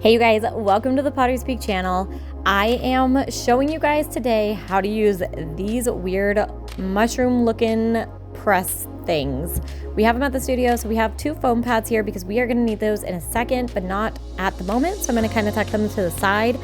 Hey you guys, welcome to the Pottery Speak channel. I am showing you guys today how to use these weird mushroom looking press things. We have them at the studio, so we have two foam pads here because we are going to need those in a second, but not at the moment. So I'm going to kind of tuck them to the side.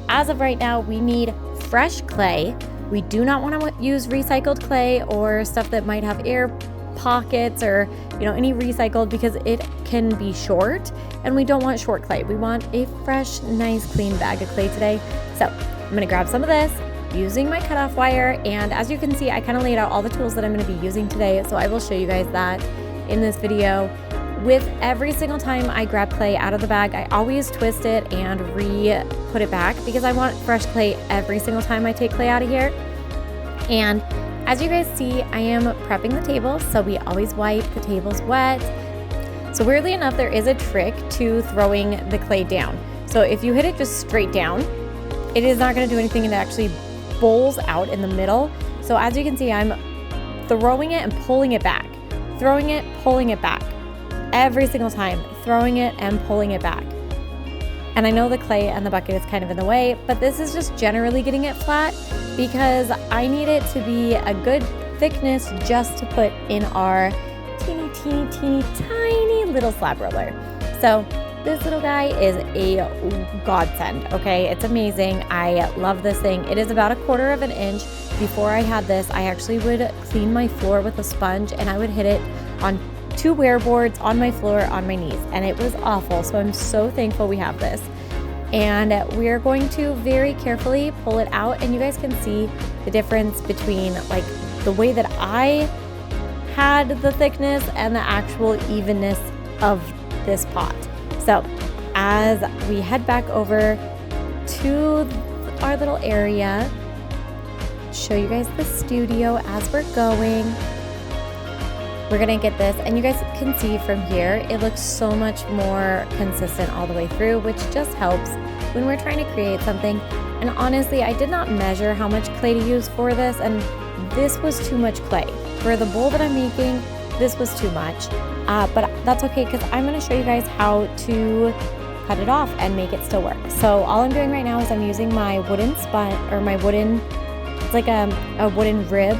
As of right now, we need fresh clay. We do not want to use recycled clay or stuff that might have air pockets or any recycled, because it can be short and we don't want short clay. We want a fresh, nice, clean bag of clay today. So I'm gonna grab some of this using my cutoff wire, and as you can see, I kind of laid out all the tools that I'm going to be using today, so I will show you guys that in this video. With every single time I grab clay out of the bag, I always twist it and put it back because I want fresh clay every single time I take clay out of here. And as you guys see, I am prepping the table, so we always wipe the tables wet. So weirdly enough, there is a trick to throwing the clay down. So if you hit it just straight down, it is not going to do anything, and it actually bowls out in the middle. So as you can see, I'm throwing it and pulling it back, throwing it, pulling it back, every single time, throwing it and pulling it back. And I know the clay and the bucket is kind of in the way, but this is just generally getting it flat because I need it to be a good thickness just to put in our teeny, teeny, teeny, tiny little slab roller. So this little guy is a godsend, okay? It's amazing. I love this thing. It is about 1/4 of an inch. Before I had this, I actually would clean my floor with a sponge and I would hit it on 2 wear boards on my floor on my knees, and it was awful. So I'm so thankful we have this. And we are going to very carefully pull it out, and you guys can see the difference between like the way that I had the thickness and the actual evenness of this pot. So as we head back over to our little area, show you guys the studio as we're going. We're gonna get this, and you guys can see from here, it looks so much more consistent all the way through, which just helps when we're trying to create something. And honestly, I did not measure how much clay to use for this, and this was too much clay. For the bowl that I'm making, this was too much, but that's okay because I'm gonna show you guys how to cut it off and make it still work. So all I'm doing right now is I'm using my wooden it's like a wooden rib.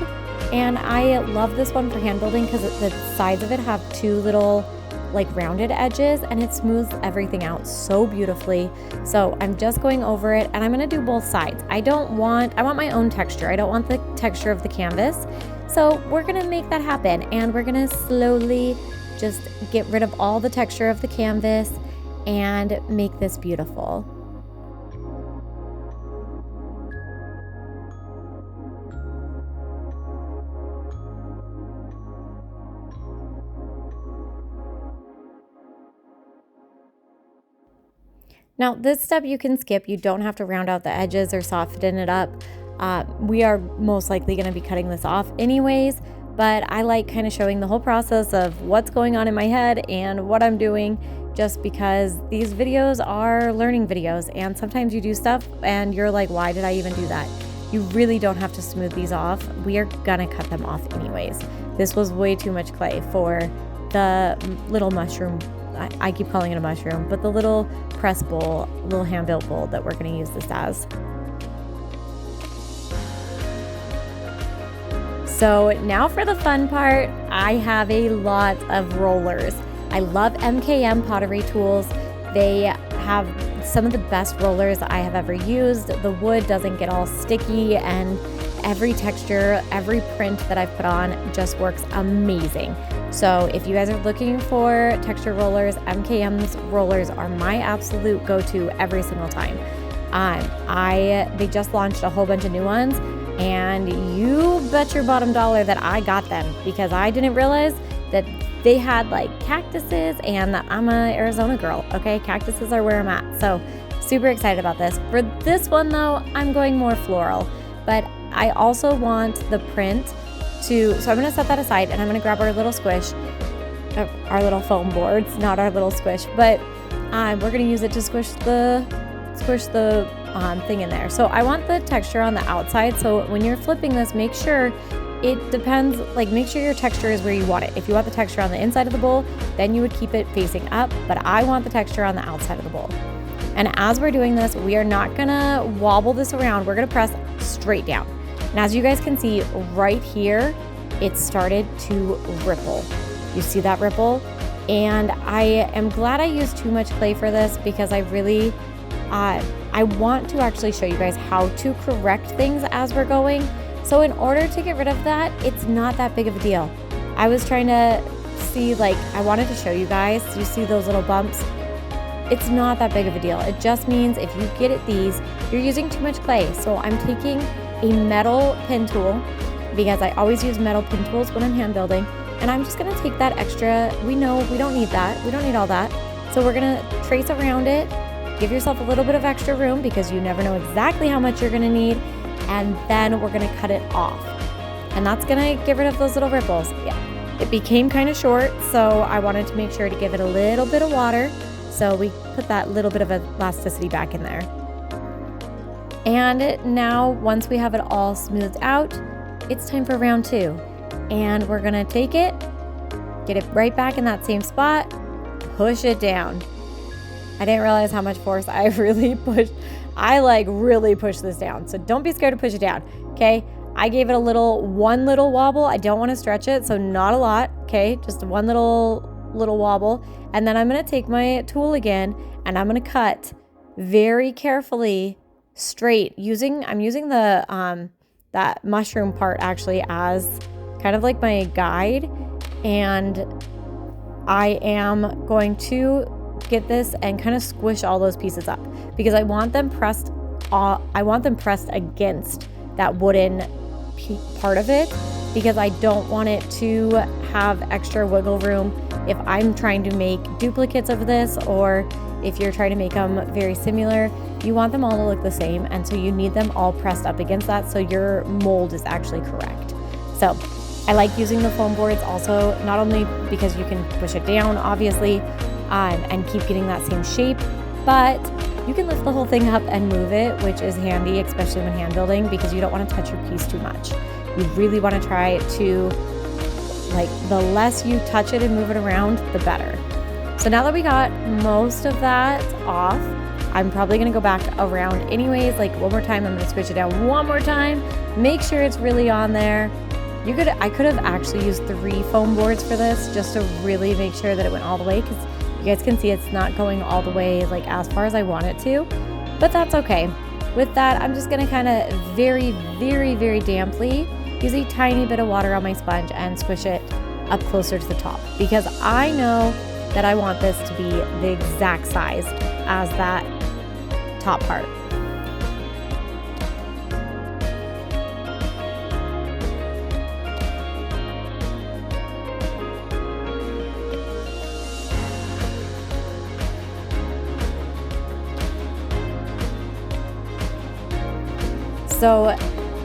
And I love this one for hand building because the sides of it have 2 little like rounded edges, and it smooths everything out so beautifully. So I'm just going over it, and I'm gonna do both sides. I want my own texture. I don't want the texture of the canvas. So we're gonna make that happen, and we're gonna slowly just get rid of all the texture of the canvas and make this beautiful. Now this step you can skip. You don't have to round out the edges or soften it up. We are most likely going to be cutting this off anyways, but I like kind of showing the whole process of what's going on in my head and what I'm doing, just because these videos are learning videos, and sometimes you do stuff and you're like, why did I even do that? You really don't have to smooth these off. We are gonna cut them off anyways. This was way too much clay for the little mushroom. I keep calling it a mushroom, but the little press bowl, little hand-built bowl that we're going to use this as. So now for the fun part, I have a lot of rollers. I love MKM pottery tools. They have some of the best rollers I have ever used. The wood doesn't get all sticky, and every texture, every print that I've put on just works amazing. So if you guys are looking for texture rollers, MKM's rollers are my absolute go-to every single time. They just launched a whole bunch of new ones, and you bet your bottom dollar that I got them because I didn't realize that they had like cactuses, and I'm a Arizona girl, okay? Cactuses are where I'm at. So super excited about this. For this one though, I'm going more floral, but I also want the print so I'm going to set that aside, and I'm going to grab our little squish, our little foam boards, not our little squish, but we're going to use it to squish the thing in there. So I want the texture on the outside. So when you're flipping this, make sure it depends, like make sure your texture is where you want it. If you want the texture on the inside of the bowl, then you would keep it facing up, but I want the texture on the outside of the bowl. And as we're doing this, we are not gonna wobble this around. We're gonna press straight down. And as you guys can see right here, it started to ripple. You see that ripple? And I am glad I used too much clay for this because I really, I want to actually show you guys how to correct things as we're going. So in order to get rid of that, it's not that big of a deal. I was trying to see, like, I wanted to show you guys, you see those little bumps? It's not that big of a deal. It just means if you get at these, you're using too much clay. So I'm taking a metal pin tool because I always use metal pin tools when I'm hand building. And I'm just gonna take that extra, we know we don't need that. We don't need all that. So we're gonna trace around it, give yourself a little bit of extra room because you never know exactly how much you're gonna need. And then we're gonna cut it off. And that's gonna get rid of those little ripples. Yeah, it became kind of short, so I wanted to make sure to give it a little bit of water. So we put that little bit of elasticity back in there. And now, once we have it all smoothed out, it's time for round 2. And we're gonna take it, get it right back in that same spot, push it down. I didn't realize how much force I really pushed. I like really pushed this down. So don't be scared to push it down, okay? I gave it one little wobble. I don't wanna stretch it, so not a lot, okay? Just one little wobble. And then I'm gonna take my tool again and I'm gonna cut very carefully straight I'm using the, that mushroom part actually as kind of like my guide, and I am going to get this and kind of squish all those pieces up because I want them pressed against that wooden part of it because I don't want it to have extra wiggle room if I'm trying to make duplicates of this, or if you're trying to make them very similar. You want them all to look the same, and so you need them all pressed up against that so your mold is actually correct. So I like using the foam boards also, not only because you can push it down, obviously, and keep getting that same shape, but you can lift the whole thing up and move it, which is handy, especially when hand building, because you don't want to touch your piece too much. You really want to try to, like, the less you touch it and move it around, the better. So now that we got most of that off, I'm probably gonna go back around anyways, like one more time. I'm gonna switch it down one more time, make sure it's really on there. I could have actually used 3 foam boards for this just to really make sure that it went all the way, because you guys can see it's not going all the way like as far as I want it to, but that's okay. With that, I'm just gonna kind of very, very, very damply use a tiny bit of water on my sponge and squish it up closer to the top, because I know that I want this to be the exact size as that top part. So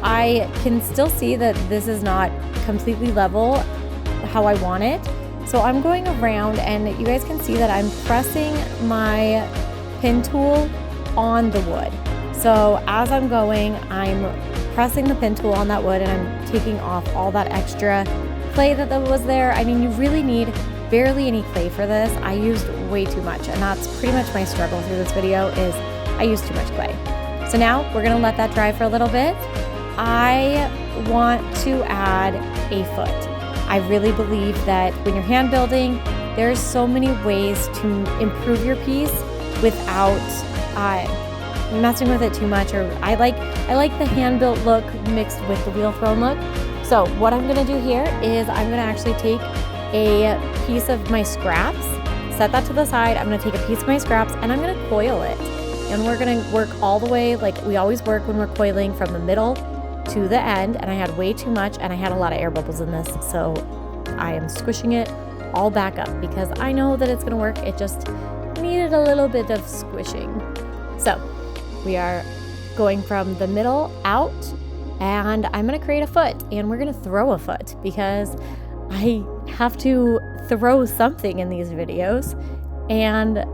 I can still see that this is not completely level how I want it. So I'm going around, and you guys can see that I'm pressing my pin tool on the wood. So as I'm going, I'm pressing the pin tool on that wood, and I'm taking off all that extra clay that was there. I mean, you really need barely any clay for this. I used way too much, and that's pretty much my struggle through this video is I used too much clay. So now we're gonna let that dry for a little bit. I want to add a foot. I really believe that when you're hand building, there's so many ways to improve your piece without messing with it too much. Or I like the hand built look mixed with the wheel thrown look. So what I'm gonna do here is I'm gonna actually take a piece of my scraps, set that to the side. I'm gonna take a piece of my scraps and I'm gonna coil it. And we're gonna work all the way like we always work when we're coiling, from the middle to the end. And I had way too much, and I had a lot of air bubbles in this, so I am squishing it all back up because I know that it's gonna work. It just needed a little bit of squishing. So we are going from the middle out, and I'm gonna create a foot, and we're gonna throw a foot because I have to throw something in these videos. And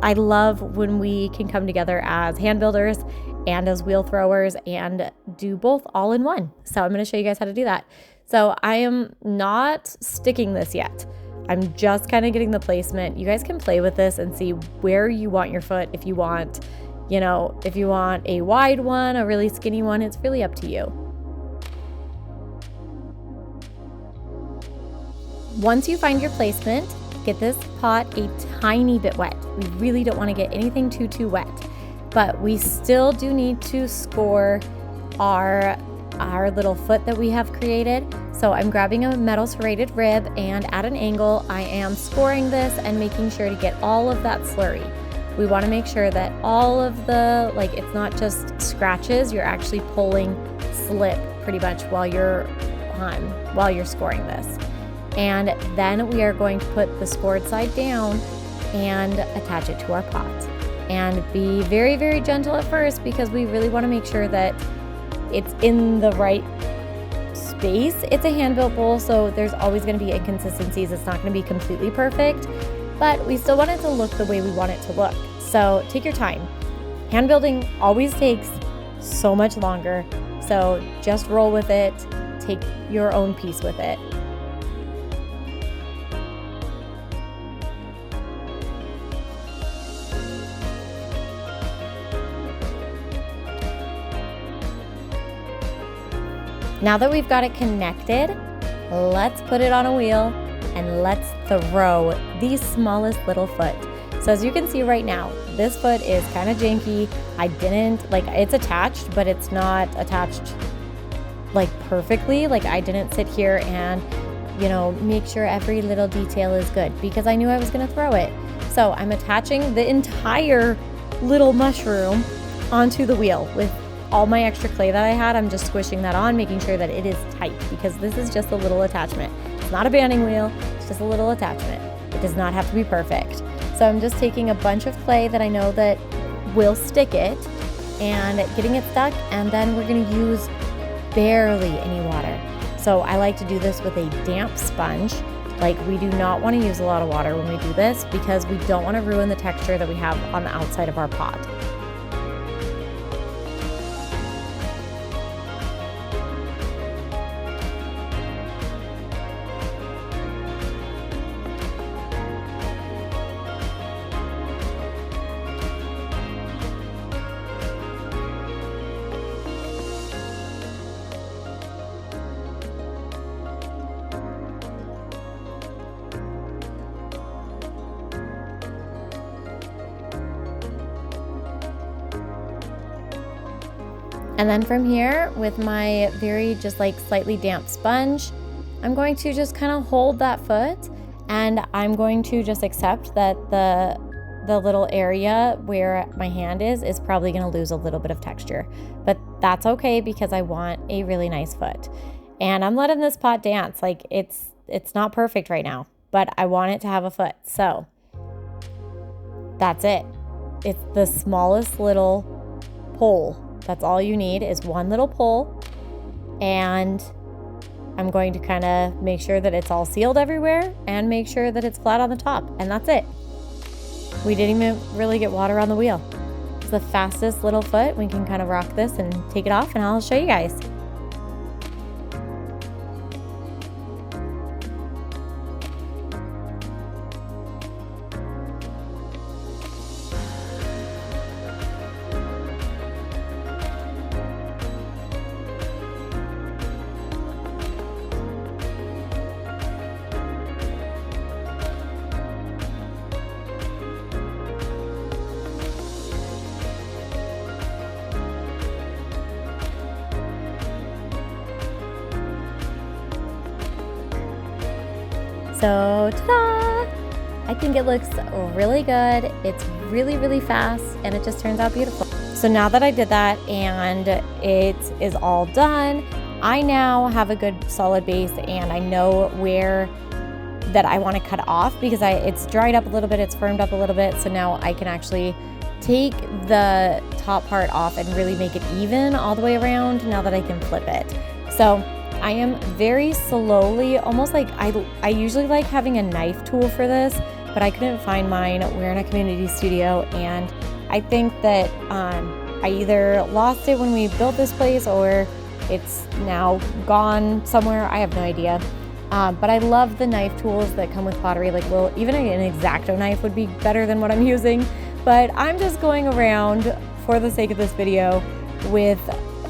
I love when we can come together as hand builders and as wheel throwers and do both all in one. So I'm going to show you guys how to do that. So I am not sticking this yet. I'm just kind of getting the placement. You guys can play with this and see where you want your foot. If you want, if you want a wide one, a really skinny one, it's really up to you. Once you find your placement, get this pot a tiny bit wet. We really don't want to get anything too wet, but we still do need to score our little foot that we have created. So I'm grabbing a metal serrated rib, and at an angle, I am scoring this and making sure to get all of that slurry. We want to make sure that all of the, it's not just scratches, you're actually pulling slip pretty much while you're scoring this. And then we are going to put the scored side down and attach it to our pot. And be very, very gentle at first, because we really want to make sure that it's in the right space. It's a hand-built bowl, so there's always going to be inconsistencies. It's not going to be completely perfect, but we still want it to look the way we want it to look. So take your time. Hand building always takes so much longer, so just roll with it. Take your own piece with it. Now that we've got it connected, let's put it on a wheel and let's throw the smallest little foot. So as you can see right now, this foot is kind of janky. It's attached, but it's not attached perfectly. I didn't sit here and, make sure every little detail is good, because I knew I was gonna throw it. So I'm attaching the entire little mushroom onto the wheel with all my extra clay that I had. I'm just squishing that on, making sure that it is tight, because this is just a little attachment. It's not a banding wheel, it's just a little attachment. It does not have to be perfect. So I'm just taking a bunch of clay that I know that will stick it and getting it stuck, and then we're gonna use barely any water. So I like to do this with a damp sponge. We do not want to use a lot of water when we do this, because we don't want to ruin the texture that we have on the outside of our pot. And then from here, with my very slightly damp sponge, I'm going to just kind of hold that foot, and I'm going to just accept that the little area where my hand is probably going to lose a little bit of texture. But that's okay, because I want a really nice foot. And I'm letting this pot dance. It's not perfect right now, but I want it to have a foot. So that's it. It's the smallest little pole. That's all you need, is one little pole, and I'm going to kind of make sure that it's all sealed everywhere and make sure that it's flat on the top, and that's it. We didn't even really get water on the wheel. It's the fastest little foot. We can kind of rock this and take it off, and I'll show you guys. So, ta-da! I think it looks really good. It's really, really fast, and it just turns out beautiful. So now that I did that and it is all done, I now have a good solid base, and I know where that I want to cut off, because it's dried up a little bit, it's firmed up a little bit, so now I can actually take the top part off and really make it even all the way around now that I can flip it. So I am very slowly, almost I usually like having a knife tool for this, but I couldn't find mine. We're in a community studio, and I think that I either lost it when we built this place, or it's now gone somewhere. I have no idea. But I love the knife tools that come with pottery. Like, well, even an X-Acto knife would be better than what I'm using. But I'm just going around for the sake of this video with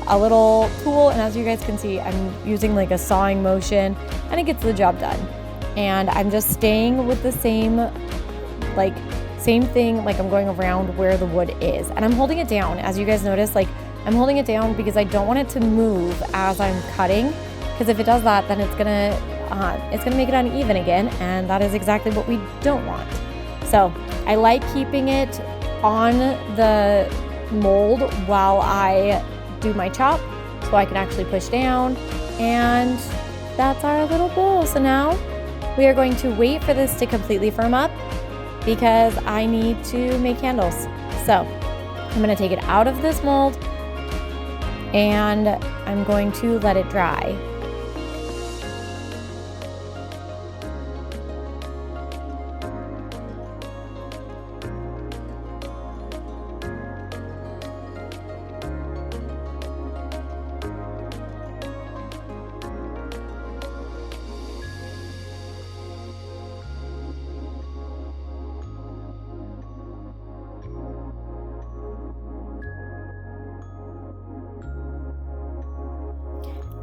a little tool. And as you guys can see, I'm using like a sawing motion and it gets the job done. And I'm just staying with the same thing, like I'm going around where the wood is. And I'm holding it down. As you guys notice, like I'm holding it down because I don't want it to move as I'm cutting. Because if it does that, then it's gonna make it uneven again, and that is exactly what we don't want. So I like keeping it on the mold while I do my chop, so I can actually push down, and that's our little bowl. So now we are going to wait for this to completely firm up because I need to make handles. So I'm gonna take it out of this mold and I'm going to let it dry.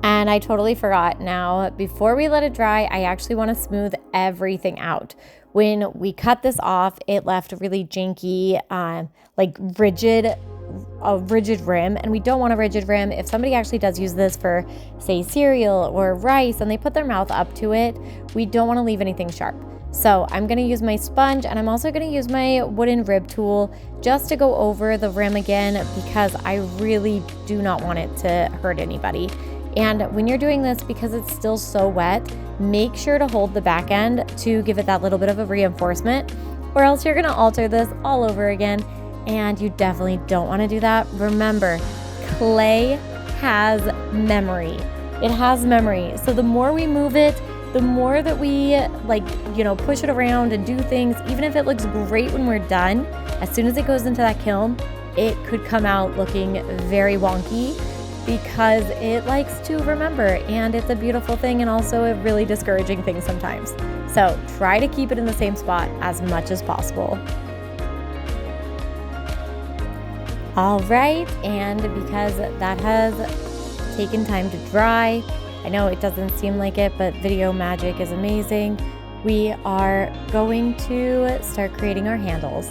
And I totally forgot. Now, before we let it dry, I actually want to smooth everything out. When we cut this off, it left a really janky, rigid rim, and we don't want a rigid rim. If somebody actually does use this for, say, cereal or rice, and they put their mouth up to it, we don't want to leave anything sharp. So I'm going to use my sponge, and I'm also going to use my wooden rib tool just to go over the rim again, because I really do not want it to hurt anybody. And when you're doing this, because it's still so wet, make sure to hold the back end to give it that little bit of a reinforcement, or else you're gonna alter this all over again, and you definitely don't wanna do that. Remember, clay has memory. It has memory. So the more we move it, the more that we push it around and do things, even if it looks great when we're done, as soon as it goes into that kiln, it could come out looking very wonky, because it likes to remember, and it's a beautiful thing and also a really discouraging thing sometimes. So try to keep it in the same spot as much as possible. All right, and because that has taken time to dry, I know it doesn't seem like it, but video magic is amazing. We are going to start creating our handles.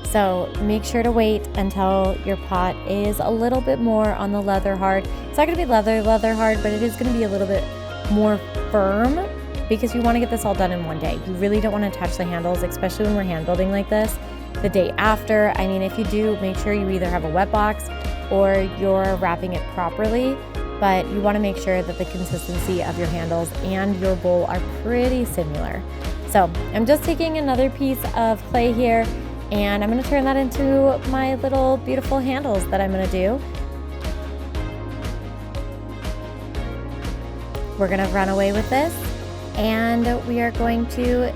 So make sure to wait until your pot is a little bit more on the leather hard. It's not gonna be leather hard, but it is gonna be a little bit more firm, because you wanna get this all done in one day. You really don't wanna attach the handles, especially when we're hand building like this, the day after. I mean, if you do, make sure you either have a wet box or you're wrapping it properly, but you wanna make sure that the consistency of your handles and your bowl are pretty similar. So I'm just taking another piece of clay here, and I'm gonna turn that into my little beautiful handles that I'm gonna do. We're gonna run away with this, and we are going to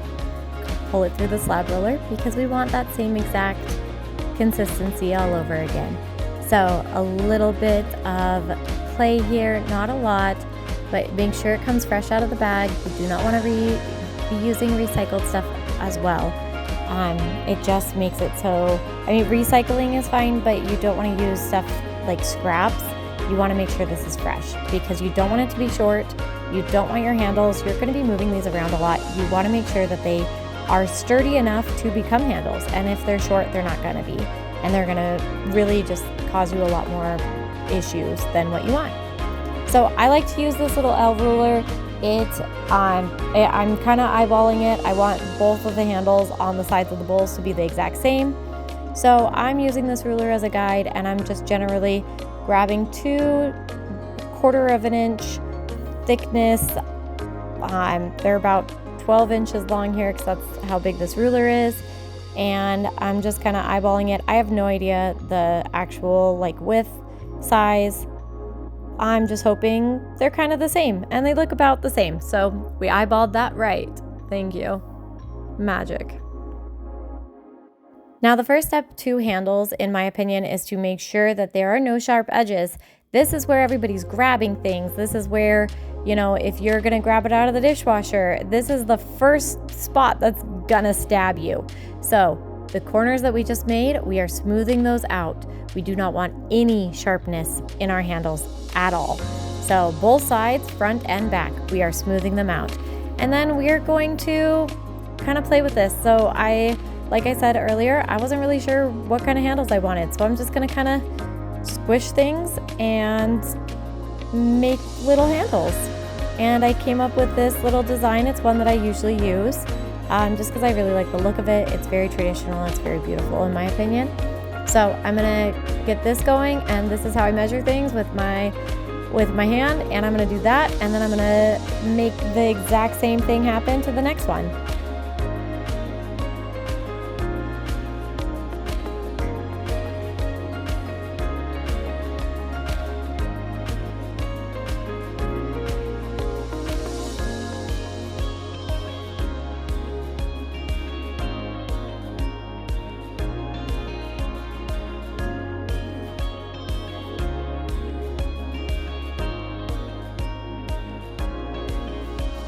pull it through the slab roller because we want that same exact consistency all over again. So a little bit of clay here, not a lot, but make sure it comes fresh out of the bag. We do not wanna be using recycled stuff as well. It just makes it so, I mean, recycling is fine, but you don't want to use stuff like scraps. You want to make sure this is fresh, because you don't want it to be short. You don't want your handles, you're going to be moving these around a lot. You want to make sure that they are sturdy enough to become handles. And if they're short, they're not going to be. And they're going to really just cause you a lot more issues than what you want. So I like to use this little L ruler. I'm kind of eyeballing it. I want both of the handles on the sides of the bowls to be the exact same. So I'm using this ruler as a guide, and I'm just generally grabbing 2/4 of an inch thickness. They're about 12 inches long here, because that's how big this ruler is. And I'm just kind of eyeballing it. I have no idea the actual width, size. I'm just hoping they're kind of the same, and they look about the same. So we eyeballed that right. Thank you. Magic. Now, the first step to handles, in my opinion, is to make sure that there are no sharp edges. This is where everybody's grabbing things. This is where, you know, if you're gonna grab it out of the dishwasher, this is the first spot that's gonna stab you. So the corners that we just made, we are smoothing those out. We do not want any sharpness in our handles at all. So both sides, front and back, we are smoothing them out. And then we are going to kind of play with this. So like I said earlier, I wasn't really sure what kind of handles I wanted. So I'm just gonna kind of squish things and make little handles. And I came up with this little design. It's one that I usually use just because I really like the look of it. It's very traditional. It's very beautiful in my opinion. So I'm gonna get this going, and this is how I measure things with my hand, and I'm gonna do that, and then I'm gonna make the exact same thing happen to the next one.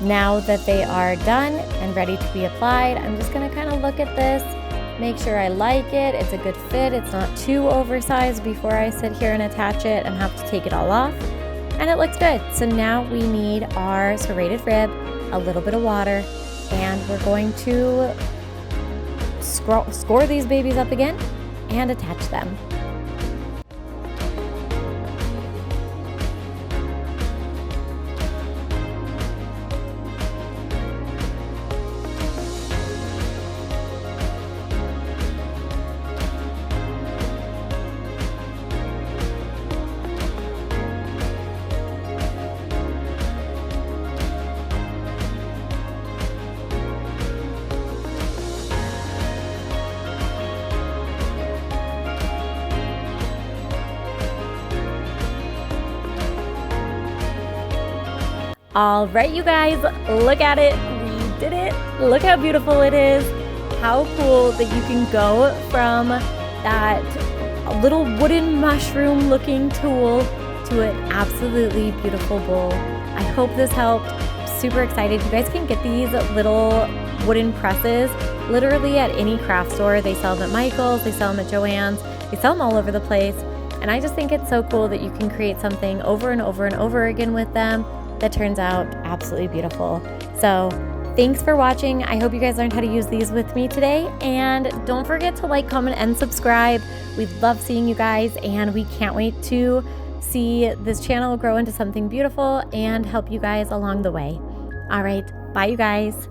Now that they are done and ready to be applied, I'm just gonna kind of look at this, make sure I like it, it's a good fit, it's not too oversized before I sit here and attach it and have to take it all off. And it looks good. So now we need our serrated rib, a little bit of water, and we're going to score these babies up again and attach them. All right, you guys, look at it. We did it. Look how beautiful it is. How cool that you can go from that little wooden mushroom looking tool to an absolutely beautiful bowl. I hope this helped. I'm super excited. You guys can get these little wooden presses literally at any craft store. They sell them at Michael's, they sell them at Joann's, they sell them all over the place. And I just think it's so cool that you can create something over and over and over again with them that turns out absolutely beautiful. So thanks for watching. I hope you guys learned how to use these with me today. And don't forget to like, comment, and subscribe. We love seeing you guys, and we can't wait to see this channel grow into something beautiful and help you guys along the way. All right, bye you guys.